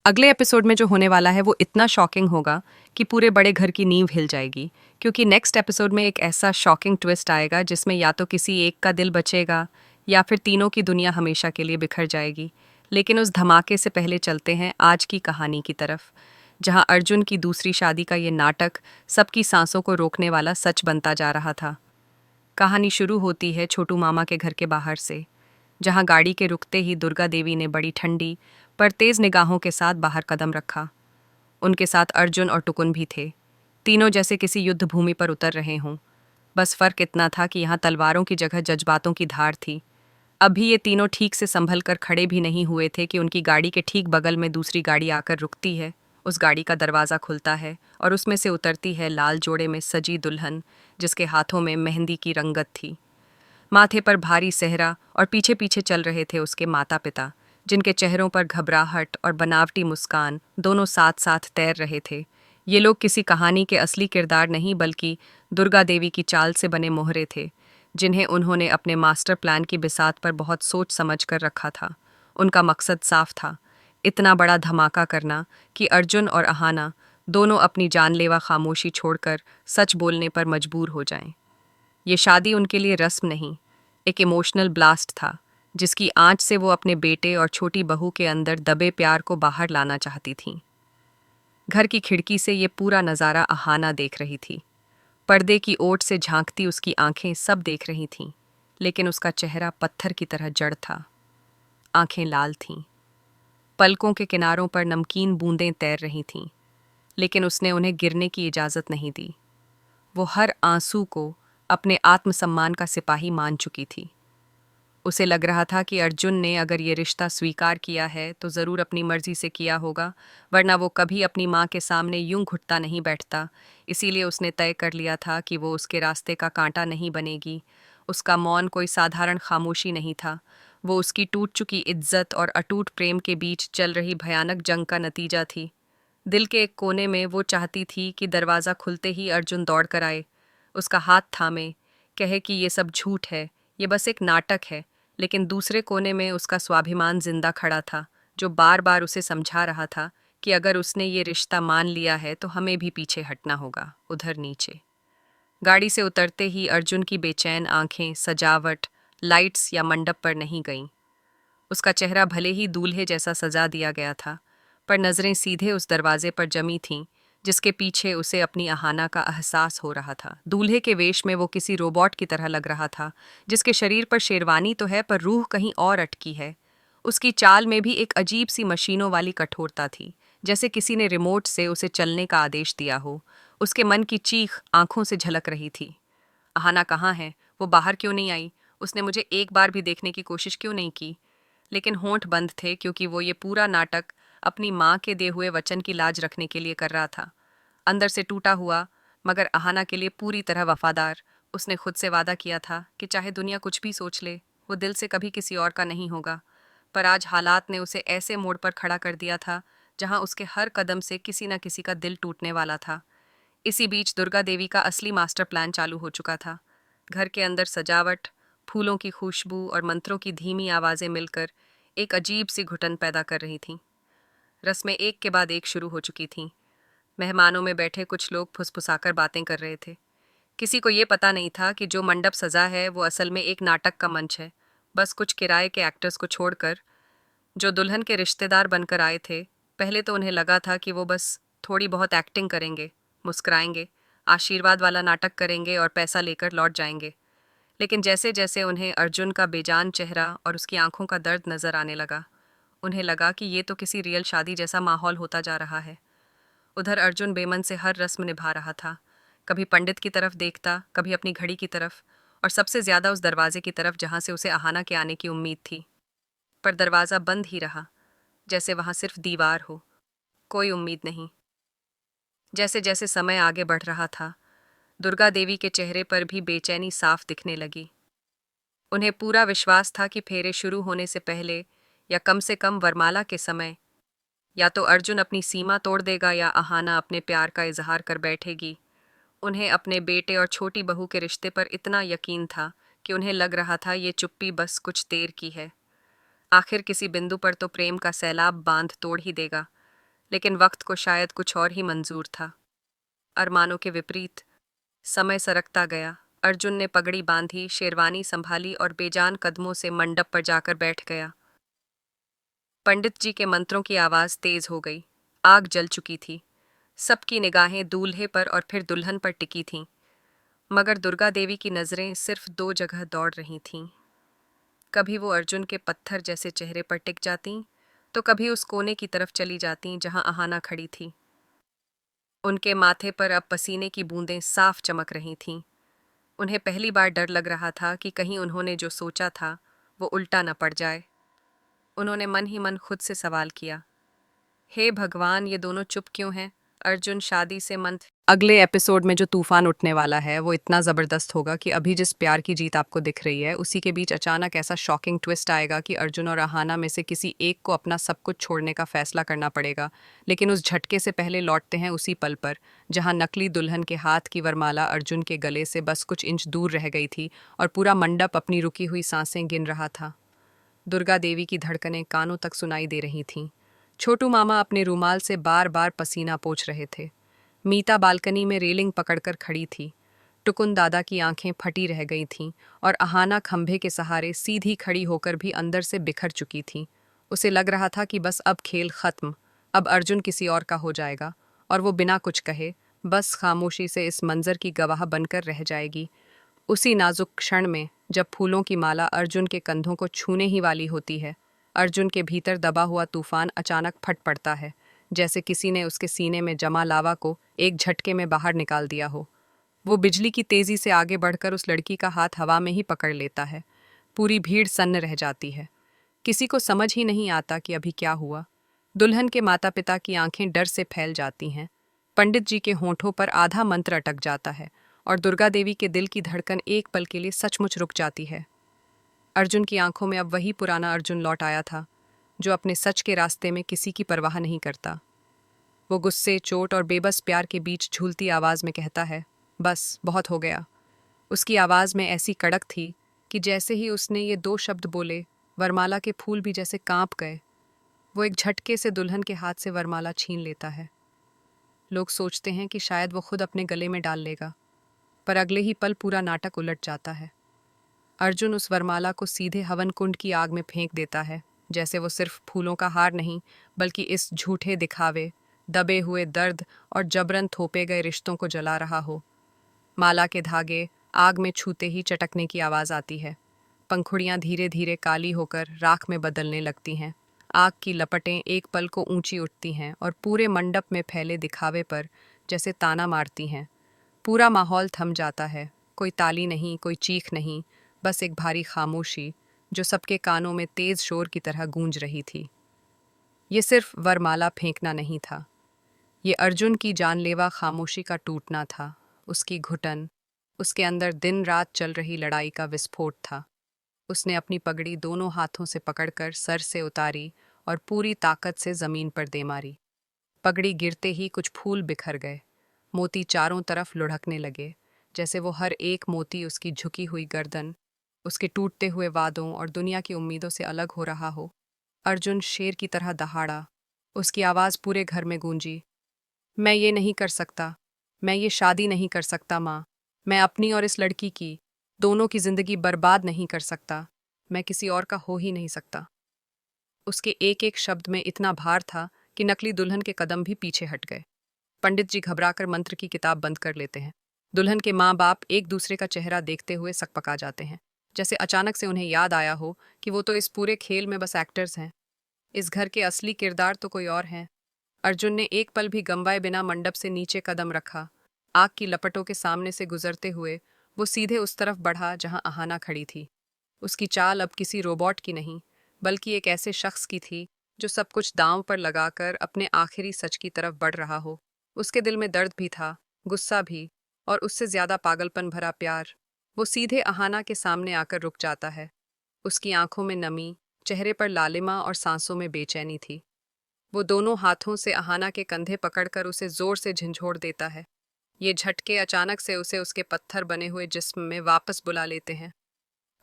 अगले एपिसोड में जो होने वाला है वो इतना शॉकिंग होगा कि पूरे बड़े घर की नींव हिल जाएगी, क्योंकि नेक्स्ट एपिसोड में एक ऐसा शॉकिंग ट्विस्ट आएगा जिसमें या तो किसी एक का दिल बचेगा या फिर तीनों की दुनिया हमेशा के लिए बिखर जाएगी। लेकिन उस धमाके से पहले चलते हैं आज की कहानी की तरफ, जहां अर्जुन की दूसरी शादी का ये नाटक सबकी सांसों को रोकने वाला सच बनता जा रहा था। कहानी शुरू होती है छोटू मामा के घर के बाहर से, जहां गाड़ी के रुकते ही दुर्गा देवी ने बड़ी ठंडी पर तेज निगाहों के साथ बाहर कदम रखा। उनके साथ अर्जुन और टुकुन भी थे, तीनों जैसे किसी युद्ध भूमि पर उतर रहे हों। बस फर्क इतना था कि यहाँ तलवारों की जगह जज्बातों की धार थी। अभी ये तीनों ठीक से संभल कर खड़े भी नहीं हुए थे कि उनकी गाड़ी के ठीक बगल में दूसरी गाड़ी आकर रुकती है। उस गाड़ी का दरवाज़ा खुलता है और उसमें से उतरती है लाल जोड़े में सजी दुल्हन, जिसके हाथों में मेहंदी की रंगत थी, माथे पर भारी सेहरा, और पीछे पीछे चल रहे थे उसके माता पिता, जिनके चेहरों पर घबराहट और बनावटी मुस्कान दोनों साथ साथ तैर रहे थे। ये लोग किसी कहानी के असली किरदार नहीं बल्कि दुर्गा देवी की चाल से बने मोहरे थे, जिन्हें उन्होंने अपने मास्टर प्लान की बिसात पर बहुत सोच समझ कर रखा था। उनका मकसद साफ था, इतना बड़ा धमाका करना कि अर्जुन और अहाना दोनों अपनी जानलेवा खामोशी छोड़कर सच बोलने पर मजबूर हो जाएं। ये शादी उनके लिए रस्म नहीं, एक इमोशनल ब्लास्ट था, जिसकी आंच से वो अपने बेटे और छोटी बहू के अंदर दबे प्यार को बाहर लाना चाहती थीं। घर की खिड़की से ये पूरा नज़ारा अहाना देख रही थी। पर्दे की ओट से झांकती उसकी आंखें सब देख रही थीं, लेकिन उसका चेहरा पत्थर की तरह जड़ था। आंखें लाल थीं, पलकों के किनारों पर नमकीन बूंदें तैर रही थीं, लेकिन उसने उन्हें गिरने की इजाज़त नहीं दी। वो हर आंसू को अपने आत्मसम्मान का सिपाही मान चुकी थी। उसे लग रहा था कि अर्जुन ने अगर ये रिश्ता स्वीकार किया है तो ज़रूर अपनी मर्जी से किया होगा, वरना वो कभी अपनी माँ के सामने यूं घुटता नहीं बैठता। इसीलिए उसने तय कर लिया था कि वो उसके रास्ते का कांटा नहीं बनेगी। उसका मौन कोई साधारण खामोशी नहीं था, वो उसकी टूट चुकी इज्जत और अटूट प्रेम के बीच चल रही भयानक जंग का नतीजा थी। दिल के एक कोने में वो चाहती थी कि दरवाज़ा खुलते ही अर्जुन दौड़ कर आए, उसका हाथ थामे, कहे कि ये सब झूठ है, ये बस एक नाटक है। लेकिन दूसरे कोने में उसका स्वाभिमान जिंदा खड़ा था, जो बार बार उसे समझा रहा था कि अगर उसने ये रिश्ता मान लिया है तो हमें भी पीछे हटना होगा। उधर नीचे गाड़ी से उतरते ही अर्जुन की बेचैन आंखें सजावट, लाइट्स या मंडप पर नहीं गईं। उसका चेहरा भले ही दूल्हे जैसा सजा दिया गया था, पर नज़रें सीधे उस दरवाजे पर जमी थीं, जिसके पीछे उसे अपनी अहाना का एहसास हो रहा था। दूल्हे के वेश में वो किसी रोबोट की तरह लग रहा था, जिसके शरीर पर शेरवानी तो है पर रूह कहीं और अटकी है। उसकी चाल में भी एक अजीब सी मशीनों वाली कठोरता थी, जैसे किसी ने रिमोट से उसे चलने का आदेश दिया हो। उसके मन की चीख आंखों से झलक रही थी। अहाना कहाँ है? वो बाहर क्यों नहीं आई? उसने मुझे एक बार भी देखने की कोशिश क्यों नहीं की? लेकिन होंठ बंद थे, क्योंकि वो ये पूरा नाटक अपनी माँ के दिए हुए वचन की लाज रखने के लिए कर रहा था। अंदर से टूटा हुआ, मगर अहाना के लिए पूरी तरह वफादार। उसने खुद से वादा किया था कि चाहे दुनिया कुछ भी सोच ले, वो दिल से कभी किसी और का नहीं होगा। पर आज हालात ने उसे ऐसे मोड़ पर खड़ा कर दिया था जहां उसके हर कदम से किसी न किसी का दिल टूटने वाला था। इसी बीच दुर्गा देवी का असली मास्टर प्लान चालू हो चुका था। घर के अंदर सजावट, फूलों की खुशबू और मंत्रों की धीमी आवाज़ें मिलकर एक अजीब सी घुटन पैदा कर रही थीं। रस्में एक के बाद एक शुरू हो चुकी थीं। मेहमानों में बैठे कुछ लोग फुसफुसाकर बातें कर रहे थे। किसी को ये पता नहीं था कि जो मंडप सजा है वो असल में एक नाटक का मंच है। बस कुछ किराए के एक्टर्स को छोड़कर जो दुल्हन के रिश्तेदार बनकर आए थे, पहले तो उन्हें लगा था कि वो बस थोड़ी बहुत एक्टिंग करेंगे, मुस्कुराएंगे, आशीर्वाद वाला नाटक करेंगे और पैसा लेकर लौट जाएंगे। लेकिन जैसे जैसे उन्हें अर्जुन का बेजान चेहरा और उसकी आंखों का दर्द नजर आने लगा, उन्हें लगा कि ये तो किसी रियल शादी जैसा माहौल होता जा रहा है। उधर अर्जुन बेमन से हर रस्म निभा रहा था, कभी पंडित की तरफ देखता, कभी अपनी घड़ी की तरफ, और सबसे ज्यादा उस दरवाजे की तरफ जहां से उसे अहाना के आने की उम्मीद थी। पर दरवाज़ा बंद ही रहा, जैसे वहां सिर्फ दीवार हो, कोई उम्मीद नहीं। जैसे जैसे समय आगे बढ़ रहा था, दुर्गा देवी के चेहरे पर भी बेचैनी साफ दिखने लगी। उन्हें पूरा विश्वास था कि फेरे शुरू होने से पहले, या कम से कम वरमाला के समय, या तो अर्जुन अपनी सीमा तोड़ देगा या अहाना अपने प्यार का इजहार कर बैठेगी। उन्हें अपने बेटे और छोटी बहू के रिश्ते पर इतना यकीन था कि उन्हें लग रहा था ये चुप्पी बस कुछ देर की है। आखिर किसी बिंदु पर तो प्रेम का सैलाब बांध तोड़ ही देगा। लेकिन वक्त को शायद कुछ और ही मंजूर था। अरमानों के विपरीत समय सरकता गया। अर्जुन ने पगड़ी बांधी, शेरवानी संभाली और बेजान कदमों से मंडप पर जाकर बैठ गया। पंडित जी के मंत्रों की आवाज तेज हो गई। आग जल चुकी थी। सबकी निगाहें दूल्हे पर और फिर दुल्हन पर टिकी थीं, मगर दुर्गा देवी की नजरें सिर्फ दो जगह दौड़ रही थीं। कभी वो अर्जुन के पत्थर जैसे चेहरे पर टिक जातीं, तो कभी उस कोने की तरफ चली जातीं जहां अहाना खड़ी थी। उनके माथे पर अब पसीने की बूंदें साफ चमक रही थीं। उन्हें पहली बार डर लग रहा था कि कहीं उन्होंने जो सोचा था वो उल्टा न पड़ जाए। उन्होंने मन ही मन खुद से सवाल किया, हे भगवान, ये दोनों चुप क्यों हैं? अर्जुन शादी से मन। अगले एपिसोड में जो तूफान उठने वाला है वो इतना ज़बरदस्त होगा कि अभी जिस प्यार की जीत आपको दिख रही है उसी के बीच अचानक ऐसा शॉकिंग ट्विस्ट आएगा कि अर्जुन और अहाना में से किसी एक को अपना सब कुछ छोड़ने का फैसला करना पड़ेगा। लेकिन उस झटके से पहले लौटते हैं उसी पल पर जहां नकली दुल्हन के हाथ की वरमाला अर्जुन के गले से बस कुछ इंच दूर रह गई थी और पूरा मंडप अपनी रुकी हुई सांसें गिन रहा था। दुर्गा देवी की धड़कनें कानों तक सुनाई दे रही थीं। छोटू मामा अपने रूमाल से बार बार पसीना पोंछ रहे थे। मीता बालकनी में रेलिंग पकड़कर खड़ी थी। टुकुन दादा की आंखें फटी रह गई थीं और अहाना खंभे के सहारे सीधी खड़ी होकर भी अंदर से बिखर चुकी थी। उसे लग रहा था कि बस अब खेल खत्म, अब अर्जुन किसी और का हो जाएगा और वो बिना कुछ कहे बस खामोशी से इस मंजर की गवाह बनकर रह जाएगी। उसी नाजुक क्षण में जब फूलों की माला अर्जुन के कंधों को छूने ही वाली होती है, अर्जुन के भीतर दबा हुआ तूफान अचानक फट पड़ता है, जैसे किसी ने उसके सीने में जमा लावा को एक झटके में बाहर निकाल दिया हो। वो बिजली की तेजी से आगे बढ़कर उस लड़की का हाथ हवा में ही पकड़ लेता है। पूरी भीड़ सन्न रह जाती है। किसी को समझ ही नहीं आता कि अभी क्या हुआ। दुल्हन के माता पिता की आंखें डर से फैल जाती हैं। पंडित जी के होंठों पर आधा मंत्र अटक जाता है और दुर्गा देवी के दिल की धड़कन एक पल के लिए सचमुच रुक जाती है। अर्जुन की आंखों में अब वही पुराना अर्जुन लौट आया था, जो अपने सच के रास्ते में किसी की परवाह नहीं करता। वो गुस्से, चोट और बेबस प्यार के बीच झूलती आवाज में कहता है, बस बहुत हो गया। उसकी आवाज में ऐसी कड़क थी कि जैसे ही उसने ये दो शब्द बोले, वरमाला के फूल भी जैसे कांप गए। वो एक झटके से दुल्हन के हाथ से वरमाला छीन लेता है। लोग सोचते हैं कि शायद वो खुद अपने गले में डाल लेगा, पर अगले ही पल पूरा नाटक उलट जाता है। अर्जुन उस वरमाला को सीधे हवन कुंड की आग में फेंक देता है, जैसे वो सिर्फ फूलों का हार नहीं, बल्कि इस झूठे दिखावे, दबे हुए दर्द और जबरन थोपे गए रिश्तों को जला रहा हो। माला के धागे आग में छूते ही चटकने की आवाज आती है। पंखुड़ियां धीरे धीरे काली होकर राख में बदलने लगती हैं। आग की लपटें एक पल को ऊंची उठती हैं और पूरे मंडप में फैले दिखावे पर जैसे ताना मारती हैं। पूरा माहौल थम जाता है। कोई ताली नहीं, कोई चीख नहीं, बस एक भारी खामोशी जो सबके कानों में तेज शोर की तरह गूंज रही थी। ये सिर्फ वरमाला फेंकना नहीं था, ये अर्जुन की जानलेवा खामोशी का टूटना था। उसकी घुटन, उसके अंदर दिन रात चल रही लड़ाई का विस्फोट था। उसने अपनी पगड़ी दोनों हाथों से पकड़कर सर से उतारी और पूरी ताकत से जमीन पर दे मारी। पगड़ी गिरते ही कुछ फूल बिखर गए। मोती चारों तरफ लुढ़कने लगे, जैसे वो हर एक मोती उसकी झुकी हुई गर्दन, उसके टूटते हुए वादों और दुनिया की उम्मीदों से अलग हो रहा हो। अर्जुन शेर की तरह दहाड़ा। उसकी आवाज़ पूरे घर में गूंजी, मैं ये नहीं कर सकता, मैं ये शादी नहीं कर सकता माँ। मैं अपनी और इस लड़की की, दोनों की जिंदगी बर्बाद नहीं कर सकता। मैं किसी और का हो ही नहीं सकता। उसके एक एक शब्द में इतना भार था कि नकली दुल्हन के कदम भी पीछे हट गए। पंडित जी घबराकर मंत्र की किताब बंद कर लेते हैं। दुल्हन के माँ बाप एक दूसरे का चेहरा देखते हुए सकपका जाते हैं, जैसे अचानक से उन्हें याद आया हो कि वो तो इस पूरे खेल में बस एक्टर्स हैं। इस घर के असली किरदार तो कोई और हैं। अर्जुन ने एक पल भी गंवाए बिना मंडप से नीचे कदम रखा। आग की लपटों के सामने से गुजरते हुए वो सीधे उस तरफ बढ़ा जहां अहाना खड़ी थी। उसकी चाल अब किसी रोबोट की नहीं, बल्कि एक ऐसे शख्स की थी जो सब कुछ दांव पर लगाकर अपने आखिरी सच की तरफ बढ़ रहा हो। उसके दिल में दर्द भी था, गुस्सा भी, और उससे ज्यादा पागलपन भरा प्यार। वो सीधे अहाना के सामने आकर रुक जाता है। उसकी आंखों में नमी, चेहरे पर लालिमा और सांसों में बेचैनी थी। वो दोनों हाथों से अहाना के कंधे पकड़कर उसे जोर से झंझोड़ देता है। ये झटके अचानक से उसे उसके पत्थर बने हुए जिस्म में वापस बुला लेते हैं।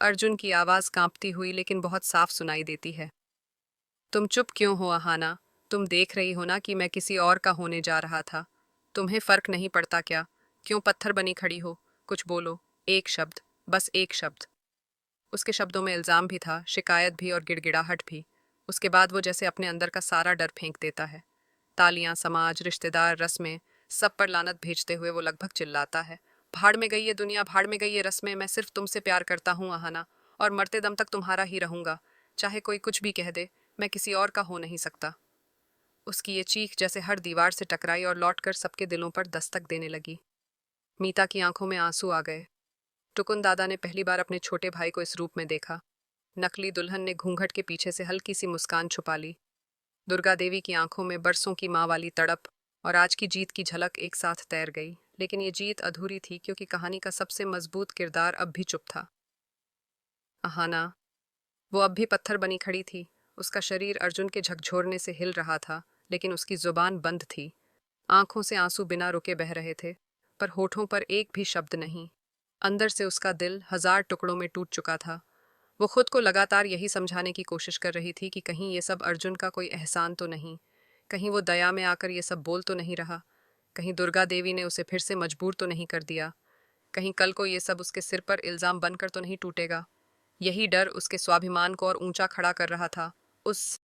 अर्जुन की आवाज कांपती हुई लेकिन बहुत साफ सुनाई देती है, तुम चुप क्यों हो अहाना? तुम देख रही हो ना कि मैं किसी और का होने जा रहा था। तुम्हें फर्क नहीं पड़ता क्या? क्यों पत्थर बनी खड़ी हो? कुछ बोलो। एक शब्द, बस एक शब्द। उसके शब्दों में इल्जाम भी था, शिकायत भी और गिड़गिड़ाहट भी। उसके बाद वो जैसे अपने अंदर का सारा डर फेंक देता है। तालियां, समाज, रिश्तेदार, रस्में, सब पर लानत भेजते हुए वो लगभग चिल्लाता है, भाड़ में गई ये दुनिया, भाड़ में गई ये रस्में, मैं सिर्फ तुमसे प्यार करता हूँ अहाना, और मरते दम तक तुम्हारा ही रहूंगा। चाहे कोई कुछ भी कह दे, मैं किसी और का हो नहीं सकता। उसकी ये चीख जैसे हर दीवार से टकराई और लौटकर सबके दिलों पर दस्तक देने लगी। मीता की आंखों में आंसू आ गए। टुकुन दादा ने पहली बार अपने छोटे भाई को इस रूप में देखा। नकली दुल्हन ने घूंघट के पीछे से हल्की सी मुस्कान छुपा ली। दुर्गा देवी की आंखों में बरसों की माँ वाली तड़प और आज की जीत की झलक एक साथ तैर गई। लेकिन ये जीत अधूरी थी क्योंकि कहानी का सबसे मजबूत किरदार अब भी चुप था। अहाना, वो अब भी पत्थर बनी खड़ी थी। उसका शरीर अर्जुन के झकझोरने से हिल रहा था, लेकिन उसकी जुबान बंद थी। आंखों से आंसू बिना रुके बह रहे थे, पर होठों पर एक भी शब्द नहीं। अंदर से उसका दिल हजार टुकड़ों में टूट चुका था। वो खुद को लगातार यही समझाने की कोशिश कर रही थी कि कहीं ये सब अर्जुन का कोई एहसान तो नहीं, कहीं वो दया में आकर ये सब बोल तो नहीं रहा, कहीं दुर्गा देवी ने उसे फिर से मजबूर तो नहीं कर दिया, कहीं कल को ये सब उसके सिर पर इल्जाम बनकर तो नहीं टूटेगा। यही डर उसके स्वाभिमान को और ऊंचा खड़ा कर रहा था। उस